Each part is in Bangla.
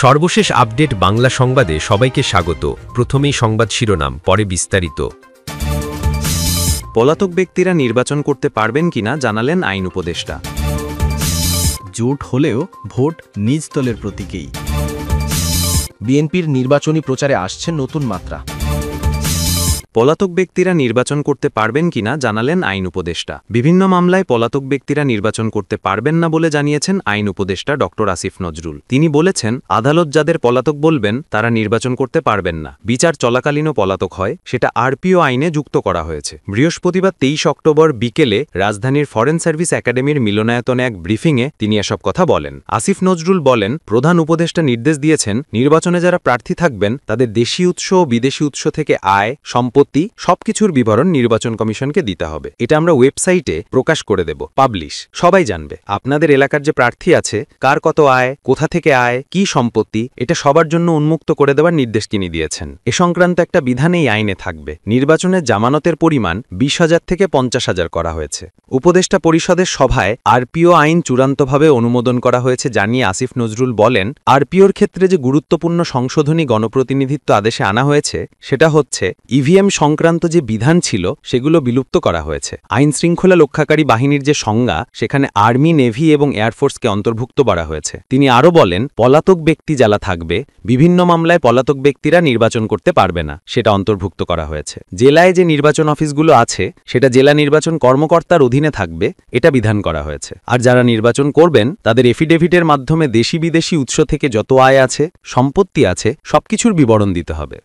সর্বশেষ আপডেট বাংলা সংবাদে সবাইকে স্বাগত। প্রথমেই সংবাদ শিরোনাম, পরে বিস্তারিত। পলাতক ব্যক্তিরা নির্বাচন করতে পারবেন কিনা জানালেন আইন উপদেষ্টা। জোট হলেও ভোট নিজ দলের প্রতীকেই। বিএনপির নির্বাচনী প্রচারে আসছে নতুন মাত্রা। পলাতক ব্যক্তিরা নির্বাচন করতে পারবেন কিনা জানালেন আইন উপদেষ্টা। বিভিন্ন মামলায় পলাতক ব্যক্তিরা নির্বাচন করতে পারবেন না বলে জানিয়েছেন আইন উপদেষ্টা ড আসিফ নজরুল। তিনি বলেছেন, আদালত যাদের পলাতক বলবেন তারা নির্বাচন করতে পারবেন না। বিচার চলাকালীনও পলাতক হয়, সেটা আরপিও আইনে যুক্ত করা হয়েছে। বৃহস্পতিবার 23 অক্টোবর বিকেলে রাজধানীর ফরেন সার্ভিস একাডেমির মিলনায়তনে এক ব্রিফিংয়ে তিনি এসব কথা বলেন। আসিফ নজরুল বলেন, প্রধান উপদেষ্টা নির্দেশ দিয়েছেন নির্বাচনে যারা প্রার্থী থাকবেন তাদের দেশি উৎস ও বিদেশি উৎস থেকে আয়, সম্পত্তি সবকিছুর বিবরণ নির্বাচন কমিশনকে দিতে হবে। এটা আমরা ওয়েবসাইটে প্রকাশ করে দেব, পাবলিশ, সবাই জানবে। আপনাদের এলাকার যে প্রার্থী আছে, কার কত আয়, কোথা থেকে আয়, কি সম্পত্তি, এটা সবার জন্য উন্মুক্ত করে দেওয়ার নির্দেশ তিনি দিয়েছেন। এ সংক্রান্ত একটা বিধান এই আইনে থাকবে। নির্বাচনের জামানতের পরিমাণ 20,000 থেকে 50,000 করা হয়েছে। উপদেষ্টা পরিষদের সভায় আরপিও আইন চূড়ান্তভাবে অনুমোদন করা হয়েছে জানিয়ে আসিফ নজরুল বলেন, আরপিওর ক্ষেত্রে যে গুরুত্বপূর্ণ সংশোধনী গণপ্রতিনিধিত্ব আদেশে আনা হয়েছে সেটা হচ্ছে ইভিএম সংক্রান্ত যে বিধান ছিল সেগুলো বিলুপ্ত করা হয়েছে। আইন শৃঙ্খলা রক্ষাকারী বাহিনীর যে সংজ্ঞা, সেখানে আর্মি, নেভি এবং এয়ারফোর্সকে অন্তর্ভুক্ত করা হয়েছে। তিনি আরও বলেন, পলাতক ব্যক্তি যারা থাকবে, বিভিন্ন মামলায় পলাতক ব্যক্তিরা নির্বাচন করতে পারবে না, সেটা অন্তর্ভুক্ত করা হয়েছে। জেলায় যে নির্বাচন অফিসগুলো আছে সেটা জেলা নির্বাচন কর্মকর্তার অধীনে থাকবে, এটা বিধান করা হয়েছে। আর যারা নির্বাচন করবেন তাদের এফিডেভিটের মাধ্যমে দেশি বিদেশি উৎস থেকে যত আয় আছে, সম্পত্তি আছে, সবকিছুর বিবরণ দিতে হবে।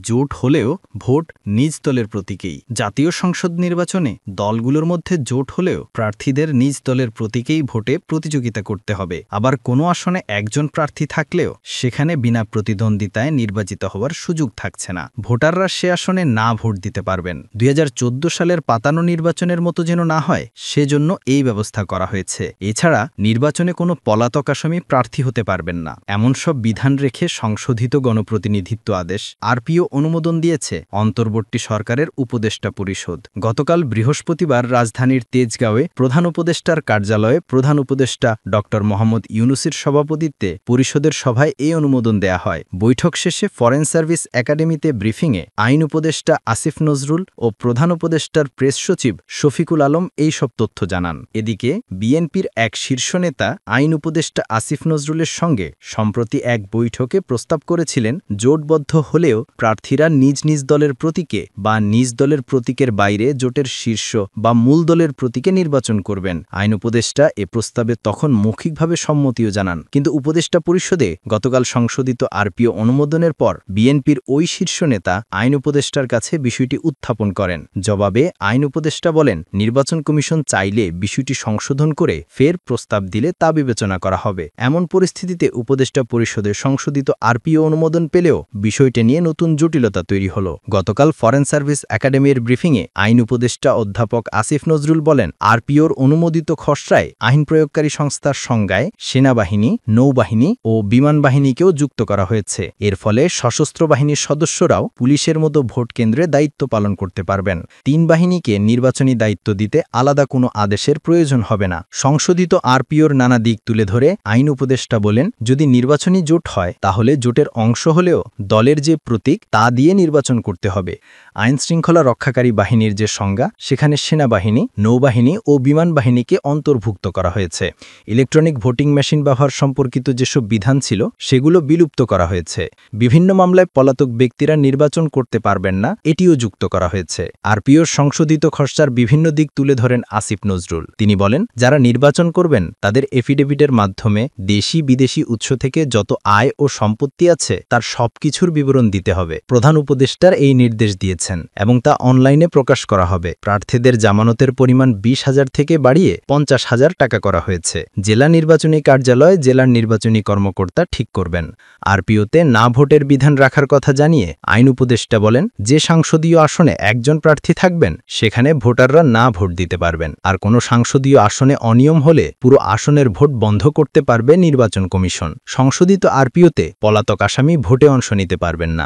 জোট হলেও ভোট নিজ দলের প্রতীকেই। জাতীয় সংসদ নির্বাচনে দলগুলোর মধ্যে জোট হলেও প্রার্থীদের নিজ দলের প্রতীকেই ভোটে প্রতিযোগিতা করতে হবে। আবার কোনো আসনে একজন প্রার্থী থাকলেও সেখানে বিনা প্রতিদ্বন্দ্বিতায় নির্বাচিত হওয়ার সুযোগ থাকছে না। ভোটাররা সে আসনে না ভোট দিতে পারবেন। 2014 সালের পাতানো নির্বাচনের মতো যেন না হয়, সেজন্য এই ব্যবস্থা করা হয়েছে। এছাড়া নির্বাচনে কোনো পলাতক আসামি প্রার্থী হতে পারবেন না, এমন সব বিধান রেখে সংশোধিত গণপ্রতিনিধিত্ব আদেশ আরপিও অনুমোদন দিয়েছে অন্তর্বর্তী সরকারের উপদেষ্টা পরিষদ। গতকাল বৃহস্পতিবার রাজধানীর তেজগাঁওয়ে প্রধান উপদেষ্টার কার্যালয়ে প্রধান উপদেষ্টা ড মোহাম্মদ ইউনূসের সভাপতিত্বে পরিষদের সভায় এই অনুমোদন দেয়া হয়। বৈঠক শেষে ফরেন সার্ভিস একাডেমিতে ব্রিফিংয়ে আইন উপদেষ্টা আসিফ নজরুল ও প্রধান উপদেষ্টার প্রেস সচিব শফিকুল আলম এই সব তথ্য জানান। এদিকে বিএনপির এক শীর্ষ নেতা আইন উপদেষ্টা আসিফ নজরুলের সঙ্গে সম্প্রতি এক বৈঠকে প্রস্তাব করেছিলেন, জোটবদ্ধ হলেও প্রার্থীরা নিজ নিজ দলের প্রতীকে বা নিজ দলের প্রতীকের বাইরে জোটের শীর্ষ বা মূল দলের প্রতীকে নির্বাচন করবেন। আইন উপদেষ্টা এ প্রস্তাবে তখন মৌখিকভাবে সম্মতিও জানান, কিন্তু উপদেষ্টা পরিষদে গতকাল সংশোধিত আরপিও অনুমোদনের পর বিএনপির ওই শীর্ষ নেতা আইন উপদেষ্টার কাছে বিষয়টি উত্থাপন করেন। জবাবে আইন উপদেষ্টা বলেন, নির্বাচন কমিশন চাইলে বিষয়টি সংশোধন করে ফের প্রস্তাব দিলে তা বিবেচনা করা হবে। এমন পরিস্থিতিতে উপদেষ্টা পরিষদের সংশোধিত আরপিও অনুমোদন পেলেও বিষয়টি নিয়ে নতুন জটিলতা তৈরি হল। গতকাল ফরেন সার্ভিস একাডেমির ব্রিফিংয়ে আইন উপদেষ্টা অধ্যাপক আসিফ নজরুল বলেন, আরপিওর অনুমোদিত খসড়ায় আইন প্রয়োগকারী সংস্থার সংজ্ঞায় সেনাবাহিনী, নৌবাহিনী ও বিমান বাহিনীকেও যুক্ত করা হয়েছে। এর ফলে সশস্ত্র বাহিনীর সদস্যরাও পুলিশের মতো ভোট কেন্দ্রে দায়িত্ব পালন করতে পারবেন। 3 বাহিনীকে নির্বাচনী দায়িত্ব দিতে আলাদা কোনো আদেশের প্রয়োজন হবে না। সংশোধিত আরপিওর নানা দিক তুলে ধরে আইন উপদেষ্টা বলেন, যদি নির্বাচনী জোট হয় তাহলে জোটের অংশ হলেও দলের যে প্রতীক তা দিয়ে নির্বাচন করতে হবে। আইন শৃঙ্খলা রক্ষাকারী বাহিনীর যে সংজ্ঞা, সেখানে সেনাবাহিনী, নৌবাহিনী ও বিমান বাহিনীকে অন্তর্ভুক্ত করা হয়েছে। ইলেকট্রনিক ভোটিং মেশিন ব্যবহার সম্পর্কিত যেসব বিধান ছিল সেগুলো বিলুপ্ত করা হয়েছে। বিভিন্ন মামলায় পলাতক ব্যক্তিরা নির্বাচন করতে পারবেন না, এটিও যুক্ত করা হয়েছে। আরপিওর সংশোধিত খসড়ার বিভিন্ন দিক তুলে ধরেন আসিফ নজরুল। তিনি বলেন, যারা নির্বাচন করবেন তাদের এফিডেভিটের মাধ্যমে দেশি বিদেশি উৎস থেকে যত আয় ও সম্পত্তি আছে তার সবকিছুর বিবরণ দিতে হবে। প্রধান উপদেষ্টার এই নির্দেশ দিয়েছেন এবং তা অনলাইনে প্রকাশ করা হবে। প্রার্থীদের জামানতের পরিমাণ 20,000 থেকে বাড়িয়ে 50,000 টাকা করা হয়েছে। জেলা নির্বাচনী কার্যালয় জেলার নির্বাচনী কর্মকর্তা ঠিক করবেন। আরপিওতে না ভোটের বিধান রাখার কথা জানিয়ে আইন উপদেষ্টা বলেন, যে সংসদীয় আসনে একজন প্রার্থী থাকবেন সেখানে ভোটাররা না ভোট দিতে পারবেন। আর কোনো সংসদীয় আসনে অনিয়ম হলে পুরো আসনের ভোট বন্ধ করতে পারবে নির্বাচন কমিশন। সংশোধিত আরপিওতে পলাতক আসামি ভোটে অংশ নিতে পারবেন না।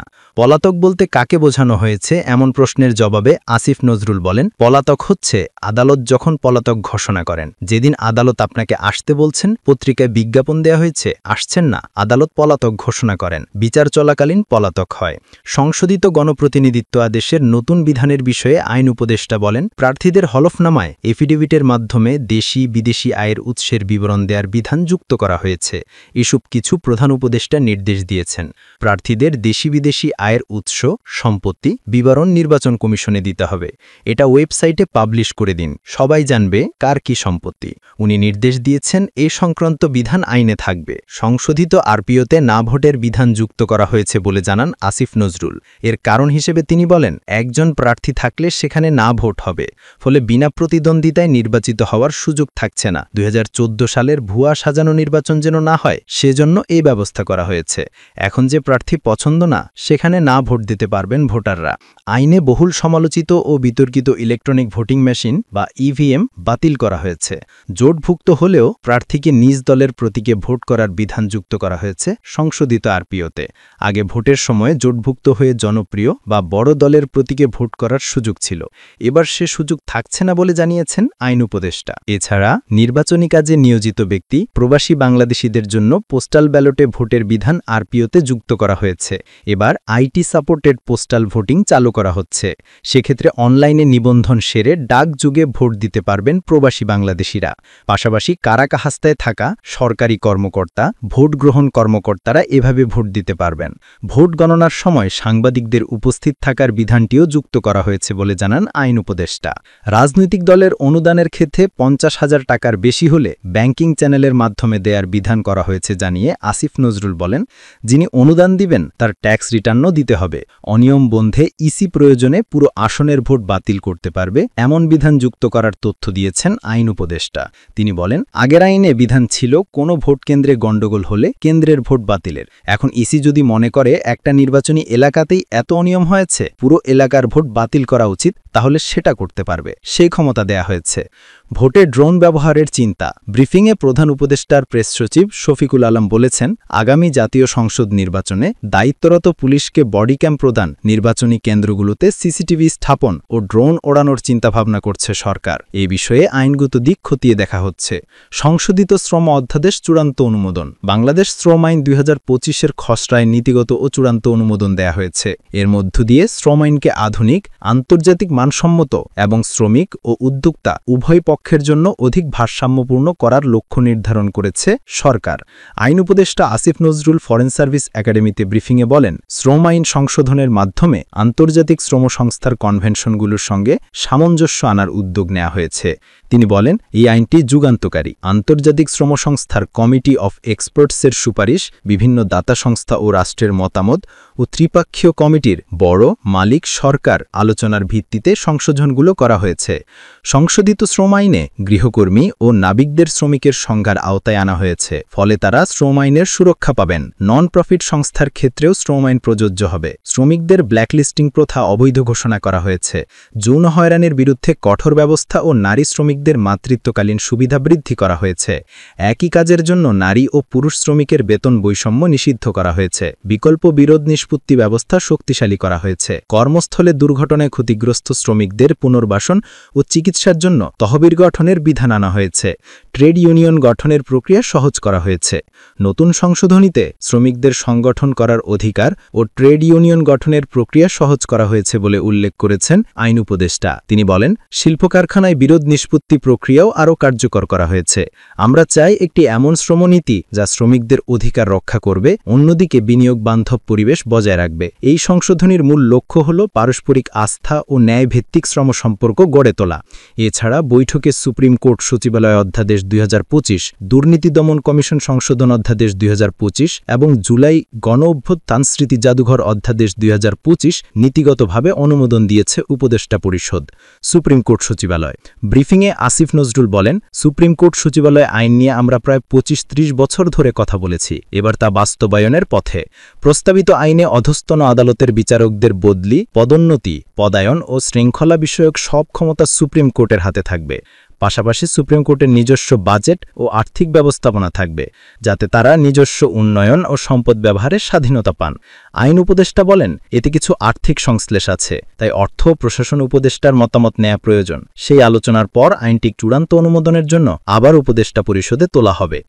পলাতক বলতে কাকে বোঝানো হয়েছে এমন প্রশ্নের জবাবে আসিফ নজরুল বলেন, পলাতক হচ্ছে আদালত যখন পলাতক ঘোষণা করেন। যেদিন আদালত আপনাকে আসতে বলছেন, পত্রিকায় বিজ্ঞাপন দেয়া হয়েছে, আসছেন না, আদালত পলাতক ঘোষণা করেন, বিচার চলাকালীন পলাতক হয়। সংশোধিত গণপ্রতিনিধিত্ব আদেশের নতুন বিধানের বিষয়ে আইন উপদেষ্টা বলেন, প্রার্থীদের হলফনামায় এফিডেভিটের মাধ্যমে দেশি বিদেশি আয়ের উৎসের বিবরণ দেওয়ার বিধান যুক্ত করা হয়েছে। এসব কিছু প্রধান উপদেষ্টা নির্দেশ দিয়েছেন। প্রার্থীদের দেশি বিদেশি আয়ের উৎস, সম্পত্তি বিবরণ নির্বাচন কমিশনে দিতে হবে। এটা ওয়েবসাইটে পাবলিশ করে দিন, সবাই জানবে কার কি সম্পত্তি। উনি নির্দেশ দিয়েছেন এ সংক্রান্ত বিধান আইনে থাকবে। সংশোধিত আরপিওতে না ভোটের বিধান যুক্ত করা হয়েছে বলে জানান আসিফ নজরুল। এর কারণ হিসেবে তিনি বলেন, একজন প্রার্থী থাকলে সেখানে না ভোট হবে, ফলে বিনা প্রতিদ্বন্দ্বিতায় নির্বাচিত হওয়ার সুযোগ থাকছে না। 2014 সালের ভুয়া সাজানো নির্বাচন যেন না হয়, সেজন্য এই ব্যবস্থা করা হয়েছে। এখন যে প্রার্থী পছন্দ না, সেখানে না ভোট দিতে পারবেন ভোটাররা। আইনে বহুল সমালোচিত ও বিতর্কিত ইলেকট্রনিক ভোটিং মেশিন বা ইভিএম বাতিল করা হয়েছে। জোটভুক্ত হলেও প্রার্থীকে নিজ দলের প্রতীকে ভোট করার বিধান যুক্ত করা হয়েছে সংশোধিত আরপিওতে। আগে ভোটের সময় জোটভুক্ত হয়ে জনপ্রিয় বা বড় দলের প্রতীকে ভোট করার সুযোগ ছিল, এবার সে সুযোগ থাকছে না বলে জানিয়েছেন আইন উপদেষ্টা। এছাড়া নির্বাচনী কাজে নিয়োজিত ব্যক্তি, প্রবাসী বাংলাদেশিদের জন্য পোস্টাল ব্যালটে ভোটের বিধান আরপিওতে যুক্ত করা হয়েছে। এবার আইটি সাপোর্টেড পোস্টাল ভোটিং চালু করা হচ্ছে। সেক্ষেত্রে অনলাইনে নিবন্ধন সেরে ডাক যুগে ভোট দিতে পারবেন প্রবাসী বাংলাদেশিরা। পাশাপাশি কারাকাহাস্তায় থাকা সরকারি কর্মকর্তা, ভোট গ্রহণ কর্মকর্তারা এভাবে ভোট দিতে পারবেন। ভোট গণনার সময় সাংবাদিকদের উপস্থিত থাকার বিধানটিও যুক্ত করা হয়েছে বলে জানান আইন উপদেষ্টা। রাজনৈতিক দলের অনুদানের ক্ষেত্রে 50,000 টাকার বেশি হলে ব্যাংকিং চ্যানেলের মাধ্যমে দেয়ার বিধান করা হয়েছে জানিয়ে আসিফ নজরুল বলেন, যিনি অনুদান দিবেন তার ট্যাক্স রিটার্নও দিতে হবে। অনিয়ম বন্ধে ইসি প্রয়োজনে পুরো আসনের ভোট বাতিল করতে পারবে এমন বিধান যুক্ত করার তথ্য দিয়েছেন আইন উপদেষ্টা। তিনি বলেন, আগের আইনে বিধান ছিল কোনো ভোট কেন্দ্রে গণ্ডগোল হলে কেন্দ্রের ভোট বাতিলের। এখন ইসি যদি মনে করে একটা নির্বাচনী এলাকাতেই এত অনিয়ম হয়েছে, পুরো এলাকার ভোট বাতিল করা উচিত, তাহলে সেটা করতে পারবে, সেই ক্ষমতা দেয়া হয়েছে। ভোটে ড্রোন ব্যবহারের চিন্তা। ব্রিফিংয়ে প্রধান উপদেষ্টার প্রেস সচিব শফিকুল আলম বলেছেন, আগামী জাতীয় সংসদ নির্বাচনে দায়িত্বরত পুলিশকে বডি ক্যাম প্রদান, নির্বাচনী কেন্দ্রগুলোতে সিসিটিভি স্থাপন ও ড্রোন ওড়ানোর চিন্তাভাবনা করছে সরকার। এই বিষয়ে আইনগত দিক খতিয়ে দেখা হচ্ছে। সংশোধিত শ্রম অধ্যাদেশ চূড়ান্ত অনুমোদন। বাংলাদেশ শ্রম আইন 2025-এর খসড়ায় নীতিগত ও চূড়ান্ত অনুমোদন দেয়া হয়েছে। এর মধ্য দিয়ে শ্রম আইনকে আধুনিক, আন্তর্জাতিক মানসম্মত এবং শ্রমিক ও উদ্যোক্তা উভয় পক্ষের জন্য অধিক ভারসাম্যপূর্ণ করার লক্ষ্য নির্ধারণ করেছে সরকার। আইন উপদেষ্টা আসিফ নজরুল ফরেন সার্ভিস একাডেমিতে ব্রিফিংয়ে বলেন, শ্রম আইন সংশোধনের মাধ্যমে আন্তর্জাতিক শ্রম সংস্থার কনভেনশনগুলোর সঙ্গে সামঞ্জস্য আনার উদ্যোগ নেওয়া হয়েছে। তিনি বলেন, এই আইনটি যুগান্তকারী। আন্তর্জাতিক শ্রম সংস্থার কমিটি অফ এক্সপার্টসের সুপারিশ, বিভিন্ন দাতা সংস্থা ও রাষ্ট্রের মতামত ও ত্রিপক্ষীয় কমিটির বড় মালিক সরকার আলোচনার ভিত্তিতে সংশোধনগুলো করা হয়েছে। সংশোধিত শ্রম আইনে গৃহকর্মী ও নাবিকদের শ্রমিকের সংজ্ঞার আওতায় আনা হয়েছে, ফলে তারা শ্রম আইনের সুরক্ষা পাবেন। নন প্রফিট সংস্থার ক্ষেত্রেও শ্রম আইন প্রযোজ্য হবে। শ্রমিকদের ব্ল্যাকলিস্টিং প্রথা অবৈধ ঘোষণা করা হয়েছে। যৌন হয়রানির বিরুদ্ধে কঠোর ব্যবস্থা ও নারী শ্রমিকদের মাতৃত্বকালীন সুবিধা বৃদ্ধি করা হয়েছে। একই কাজের জন্য নারী ও পুরুষ শ্রমিকের বেতন বৈষম্য নিষিদ্ধ করা হয়েছে। বিকল্প বিরোধ নিষ্পত্তি ব্যবস্থা শক্তিশালী করা হয়েছে। কর্মস্থলে দুর্ঘটনায় ক্ষতিগ্রস্ত শ্রমিকদের পুনর্বাসন ও চিকিৎসার জন্য তহবিল গঠনের বিধান আনা হয়েছে। ট্রেড ইউনিয়ন গঠনের প্রক্রিয়া সহজ করা হয়েছে। নতুন সংশোধনীতে শ্রমিকদের সংগঠন করার অধিকার ও ট্রেড ইউনিয়ন গঠনের প্রক্রিয়া সহজ করা হয়েছে বলে উল্লেখ করেছেন আইন উপদেষ্টা। তিনি বলেন, শিল্প কারখানায় বিরোধ নিষ্পত্তি প্রক্রিয়াও আরও কার্যকর করা হয়েছে। আমরা চাই একটি এমন শ্রমনীতি যা শ্রমিকদের অধিকার রক্ষা করবে, অন্যদিকে বিনিয়োগ বান্ধব পরিবেশ বজায় রাখবে। এই সংশোধনীর মূল লক্ষ্য হল পারস্পরিক আস্থা ও ন্যায়ভিত্তিক শ্রম সম্পর্ক গড়ে তোলা। এছাড়া বৈঠকে সুপ্রিম কোর্ট সচিবালয় অধ্যাদেশ 2025, দুর্নীতি দমন কমিশন সংশোধন অধ্যাদেশ 2025 এবং জুলাই গণ অভ্যুত্থান স্মৃতি জাদুঘর অধ্যাদেশ 2025 নীতিগতভাবে অনুমোদন দিয়েছে উপদেষ্টা পরিষদ, সুপ্রিম কোর্ট সচিবালয়। ব্রিফিংয়ে আসিফ নজরুল বলেন, সুপ্রিম কোর্ট সচিবালয় আইন নিয়ে আমরা প্রায় 25-30 বছর ধরে কথা বলেছি। এবার তা বাস্তবায়নের পথে। প্রস্তাবিত আইনে অধস্তন আদালতের বিচারকদের বদলি, পদোন্নতি, পদায়ন ও শৃঙ্খলা বিষয়ক সব ক্ষমতা সুপ্রিম কোর্টের হাতে থাকবে। পাশাপাশি সুপ্রিম কোর্টের নিজস্ব বাজেট ও আর্থিক ব্যবস্থাপনা থাকবে, যাতে তারা নিজস্ব উন্নয়ন ও সম্পদ ব্যবহারের স্বাধীনতা পান। আইন উপদেষ্টা বলেন, এতে কিছু আর্থিক সংশ্লেষ আছে, তাই অর্থ ও প্রশাসন উপদেষ্টার মতামত নেওয়া প্রয়োজন। সেই আলোচনার পর আইনটি চূড়ান্ত অনুমোদনের জন্য আবার উপদেষ্টা পরিষদে তোলা হবে।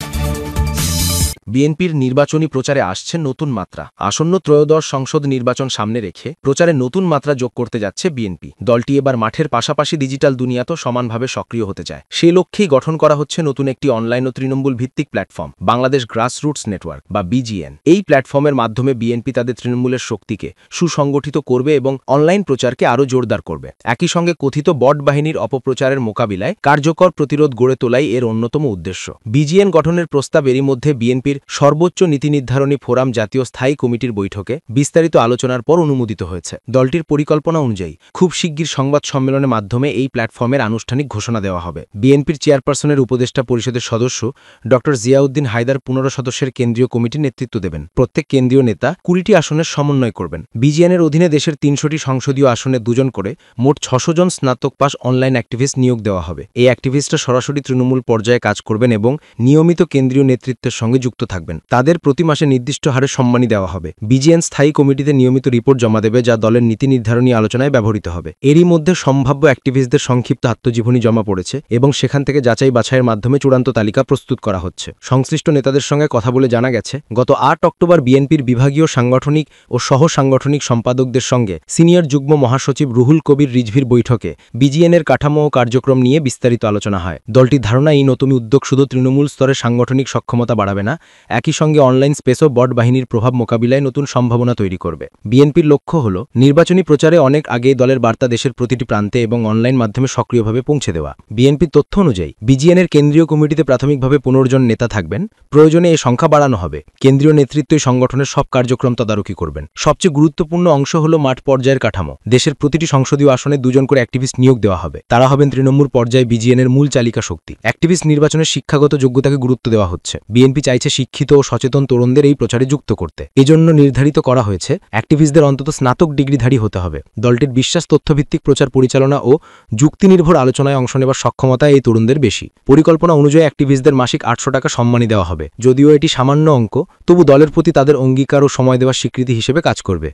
বিএনপির নির্বাচনী প্রচারে আসছে নতুন মাত্রা। আসন্ন ত্রয়োদশ সংসদ নির্বাচন সামনে রেখে প্রচারে নতুন মাত্রা যোগ করতে যাচ্ছে বিএনপি। দলটি এবার মাঠের পাশাপাশি ডিজিটাল দুনিয়াতেও সমানভাবে সক্রিয় হতে চায়। সেই লক্ষ্যেই গঠন করা হচ্ছে নতুন একটি অনলাইন ও তৃণমূল ভিত্তিক প্ল্যাটফর্ম, বাংলাদেশ গ্রাসরুটস নেটওয়ার্ক বা বিজিএন। এই প্ল্যাটফর্মের মাধ্যমে বিএনপি তাদের তৃণমূলের শক্তিকে সুসংগঠিত করবে এবং অনলাইন প্রচারকে আরও জোরদার করবে। একই সঙ্গে কথিত বট বাহিনীর অপপ্রচারের মোকাবিলায় কার্যকর প্রতিরোধ গড়ে তোলাই এর অন্যতম উদ্দেশ্য। বিজিএন গঠনের প্রস্তাব এরই মধ্যে বিএনপির সর্বোচ্চ নীতি নির্ধারণী ফোরাম জাতীয় স্থায়ী কমিটির বৈঠকে বিস্তারিত আলোচনার পর অনুমোদিত হয়েছে। দলটির পরিকল্পনা অনুযায়ী খুব শিগগির সংবাদ সম্মেলনের মাধ্যমে এই প্ল্যাটফর্মের আনুষ্ঠানিক ঘোষণা দেওয়া হবে। বিএনপির চেয়ারপারসনের উপদেষ্টা পরিষদের সদস্য ড জিয়াউদ্দিন হায়দার 15 সদস্যের কেন্দ্রীয় কমিটির নেতৃত্ব দেবেন। প্রত্যেক কেন্দ্রীয় নেতা 20টি আসনের সমন্বয় করবেন। বিজিএনের অধীনে দেশের 300টি সংসদীয় আসনে 2 জন করে মোট 600 জন স্নাতক পাস অনলাইন অ্যাক্টিভিস্ট নিয়োগ দেওয়া হবে। এই অ্যাক্টিভিস্টরা সরাসরি তৃণমূল পর্যায়ে কাজ করবেন এবং নিয়মিত কেন্দ্রীয় নেতৃত্বের সঙ্গে যুক্ত থাকবেন। তাদের প্রতি মাসে নির্দিষ্ট হারে সম্মানী দেওয়া হবে। বিজিএন স্থায়ী কমিটিতে নিয়মিত রিপোর্ট জমা দেবে, যা দলের নীতি নির্ধারণী আলোচনায় ব্যবহৃত হবে। এরই মধ্যে সম্ভাব্য অ্যাক্টিভিস্টদের সংক্ষিপ্ত আত্মজীবনী জমা পড়েছে এবং সেখান থেকে যাচাই বাছাইয়ের মাধ্যমে চূড়ান্ত তালিকা প্রস্তুত করা হচ্ছে। সংশ্লিষ্ট নেতাদের সঙ্গে কথা বলে জানা গেছে, গত 8 অক্টোবর বিএনপির বিভাগীয় সাংগঠনিক ও সহ সাংগঠনিক সম্পাদকদের সঙ্গে সিনিয়র যুগ্ম মহাসচিব রুহুল কবির রিজভির বৈঠকে বিজিএনের কাঠামো ও কার্যক্রম নিয়ে বিস্তারিত আলোচনা হয়। দলটির ধারণা, এই নতুন উদ্যোগ শুধু তৃণমূল স্তরে সাংগঠনিক সক্ষমতা বাড়াবে না, একই সঙ্গে অনলাইন স্পেসও বট বাহিনীর প্রভাব মোকাবিলায় নতুন সম্ভাবনা তৈরি করবে। বিএনপির লক্ষ্য হল নির্বাচনী প্রচারে অনেক আগেই দলের বার্তা দেশের প্রতিটি প্রান্তে এবং অনলাইন মাধ্যমে সক্রিয়ভাবে পৌঁছে দেওয়া। বিএনপির তথ্য অনুযায়ী বিজিএনের কেন্দ্রীয় কমিটিতে প্রাথমিকভাবে 15 জন নেতা থাকবেন। প্রয়োজনে এই সংখ্যা বাড়ানো হবে। কেন্দ্রীয় নেতৃত্বই সংগঠনের সব কার্যক্রম তদারকি করবেন। সবচেয়ে গুরুত্বপূর্ণ অংশ হল মাঠ পর্যায়ের কাঠামো। দেশের প্রতিটি সংসদীয় আসনে 2 জন করে অ্যাক্টিভিস্ট নিয়োগ দেওয়া হবে। তারা হবেন তৃণমূল পর্যায়ে বিজিএনের মূল চালিকা শক্তি। অ্যাক্টিভিস্ট নির্বাচনের শিক্ষাগত যোগ্যতাকে গুরুত্ব দেওয়া হচ্ছে। বিএনপি চাইছে শিক্ষিত ও সচেতন তরুণদের এই প্রচারে যুক্ত করতে। এজন্য নির্ধারিত করা হয়েছে অ্যাক্টিভিস্টদের অন্তত স্নাতক ডিগ্রিধারী হতে হবে। দলটির বিশ্বাস, তথ্যভিত্তিক প্রচার পরিচালনা ও যুক্তিনির্ভর আলোচনায় অংশ নেবার সক্ষমতা এই তরুণদের বেশি। পরিকল্পনা অনুযায়ী অ্যাক্টিভিস্টদের মাসিক 800 টাকা সম্মানী দেওয়া হবে। যদিও এটি সামান্য অঙ্ক, তবু দলের প্রতি তাদের অঙ্গীকার ও সময় দেওয়ার স্বীকৃতি হিসেবে কাজ করবে।